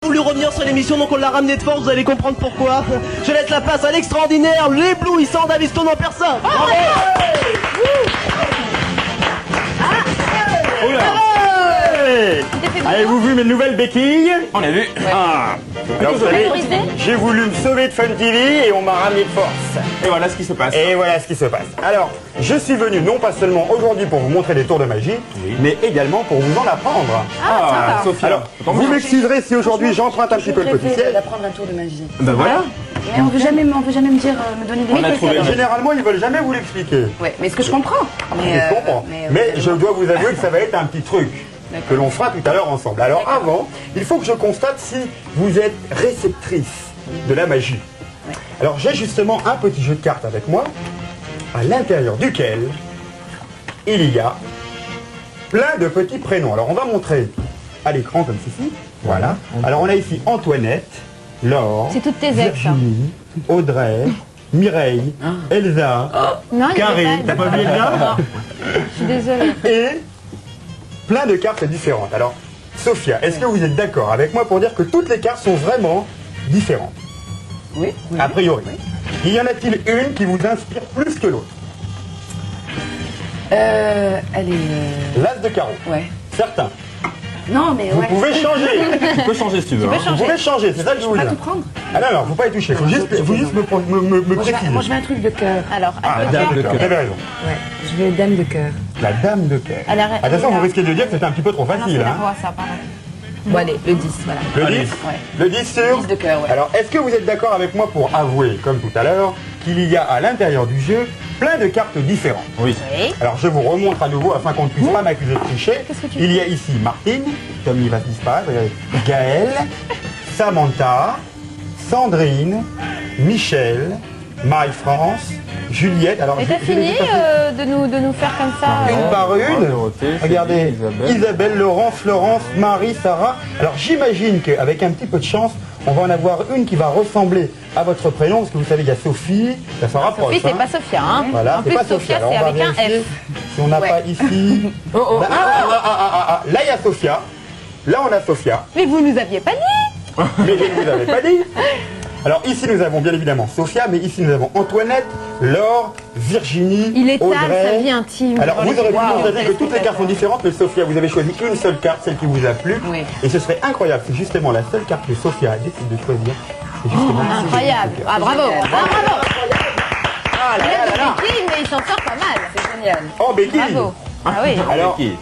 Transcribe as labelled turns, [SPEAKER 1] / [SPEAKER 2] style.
[SPEAKER 1] voulu revenir sur l'émission, donc on l'a ramené de force, vous allez comprendre pourquoi. Je laisse la place à l'extraordinaire, l'éblouissant David Stone en personne. Bravo.
[SPEAKER 2] Avez-vous vu mes nouvelles béquilles?
[SPEAKER 3] On a vu.
[SPEAKER 2] Ah. Alors vous savez, j'ai voulu me sauver de Fun TV et on m'a ramené de force.
[SPEAKER 3] Et voilà ce qui se passe.
[SPEAKER 2] Et voilà ce qui se passe. Alors, je suis venu non pas seulement aujourd'hui pour vous montrer des tours de magie, mais également pour vous en apprendre.
[SPEAKER 3] Ah, Sophia.
[SPEAKER 2] Alors, vous m'excuserez si aujourd'hui j'emprunte un petit peu le potentiel.
[SPEAKER 4] D'apprendre un tour de magie.
[SPEAKER 3] Ben voilà.
[SPEAKER 4] Mais on veut jamais me dire, me donner des
[SPEAKER 3] On a trouvé.
[SPEAKER 2] Généralement, ils veulent jamais vous l'expliquer.
[SPEAKER 4] Ouais, mais ce que je comprends.
[SPEAKER 2] Je comprends. Mais je dois vous avouer que ça va être un petit truc que l'on fera tout à l'heure ensemble. Alors avant, il faut que je constate si vous êtes réceptrice de la magie. Alors j'ai justement un petit jeu de cartes avec moi, à l'intérieur duquel il y a plein de petits prénoms. Alors on va montrer à l'écran comme ceci. Voilà. Alors on a ici Antoinette, Laure,
[SPEAKER 5] C'est toutes tes ex,
[SPEAKER 2] Virginie, Audrey, Mireille, Elsa,
[SPEAKER 5] Non, il y a
[SPEAKER 2] Karine, t'as pas vu Elsa?
[SPEAKER 5] Je suis désolée.
[SPEAKER 2] Et plein de cartes différentes. Alors, Sophia, est-ce que vous êtes d'accord avec moi pour dire que toutes les cartes sont vraiment différentes?
[SPEAKER 4] Oui.
[SPEAKER 2] A priori. Y en a-t-il une qui vous inspire plus que l'autre?
[SPEAKER 4] Elle est.
[SPEAKER 2] L'as de carreau.
[SPEAKER 4] Ouais.
[SPEAKER 2] Certains.
[SPEAKER 4] Non, mais
[SPEAKER 2] Vous
[SPEAKER 4] ouais.
[SPEAKER 2] pouvez changer.
[SPEAKER 3] Tu peux changer si tu veux.
[SPEAKER 2] Vous pouvez changer, c'est ça que je vous
[SPEAKER 4] Pas
[SPEAKER 2] dis.
[SPEAKER 4] tout prendre.
[SPEAKER 2] Ah non, non, faut pas y toucher. Faut juste me préciser.
[SPEAKER 4] Moi, je veux un truc de cœur.
[SPEAKER 5] Alors,
[SPEAKER 2] Ah,
[SPEAKER 5] à
[SPEAKER 2] dame
[SPEAKER 5] cœur.
[SPEAKER 2] de cœur. Vous avez raison.
[SPEAKER 4] Ouais. Je veux dame de cœur.
[SPEAKER 2] La dame de cœur.
[SPEAKER 5] Alors,
[SPEAKER 2] Attention, vous risquez de dire que c'est un petit peu trop
[SPEAKER 5] Non, c'est
[SPEAKER 2] facile.
[SPEAKER 5] la
[SPEAKER 2] Hein.
[SPEAKER 5] voix, ça, pardon.
[SPEAKER 4] Bon, allez, le 10, voilà.
[SPEAKER 2] Le
[SPEAKER 3] Allez.
[SPEAKER 2] 10
[SPEAKER 4] Ouais.
[SPEAKER 2] Le 10 sur
[SPEAKER 4] 10 de cœur, ouais.
[SPEAKER 2] Alors, est-ce que vous êtes d'accord avec moi pour avouer, comme tout à l'heure, qu'il y a à l'intérieur du jeu plein de cartes différentes?
[SPEAKER 3] Oui.
[SPEAKER 5] Oui.
[SPEAKER 2] Alors, je vous remontre à nouveau afin qu'on ne puisse pas m'accuser de tricher.
[SPEAKER 5] Qu'est-ce que tu
[SPEAKER 2] Il y a ici Martine, comme il va se disparaître, Gaëlle, Samantha, Sandrine, Michel, Marie-France, Juliette. Alors,
[SPEAKER 5] Et t'as
[SPEAKER 2] j'ai les
[SPEAKER 5] fini
[SPEAKER 2] états-
[SPEAKER 5] de nous faire comme ça
[SPEAKER 2] une par une.
[SPEAKER 3] Dorothée,
[SPEAKER 2] Regardez, Isabelle, Laurent, Florence, Marie, Sarah. Alors j'imagine qu'avec un petit peu de chance, on va en avoir une qui va ressembler à votre prénom, parce que vous savez, il y a Sophie, ça se rapproche.
[SPEAKER 5] Sophie, c'est
[SPEAKER 2] hein.
[SPEAKER 5] pas Sophia, hein.
[SPEAKER 2] Voilà,
[SPEAKER 5] En
[SPEAKER 2] c'est
[SPEAKER 5] plus,
[SPEAKER 2] pas
[SPEAKER 5] Sophia,
[SPEAKER 2] Alors,
[SPEAKER 5] c'est
[SPEAKER 2] on va
[SPEAKER 5] avec un
[SPEAKER 2] vérifier
[SPEAKER 5] F.
[SPEAKER 2] si on n'a pas ici. Là, il y a Sophia. Là, on a Sophia.
[SPEAKER 5] Mais vous nous aviez pas dit.
[SPEAKER 2] Mais je ne vous avais pas dit. Alors ici, nous avons bien évidemment Sophia, mais ici, nous avons Antoinette, Laure, Virginie,
[SPEAKER 5] Il étale
[SPEAKER 2] Audrey.
[SPEAKER 5] sa vie intime.
[SPEAKER 2] Alors vous aurez pu
[SPEAKER 4] Wow,
[SPEAKER 2] constater que toutes les cartes sont différentes, mais Sophia, vous avez choisi une seule carte, celle qui vous a plu.
[SPEAKER 4] Oui.
[SPEAKER 2] Et ce serait incroyable, c'est justement la seule carte que Sophia a décidé de choisir. C'est justement
[SPEAKER 5] Incroyable. Ah, bravo.
[SPEAKER 4] génial.
[SPEAKER 5] Ah, bravo.
[SPEAKER 2] Ah là là là là.
[SPEAKER 5] Mais il s'en sort pas mal.
[SPEAKER 4] C'est génial.
[SPEAKER 2] En béquille.
[SPEAKER 5] Bravo. Ah oui.
[SPEAKER 2] Alors,
[SPEAKER 3] Qui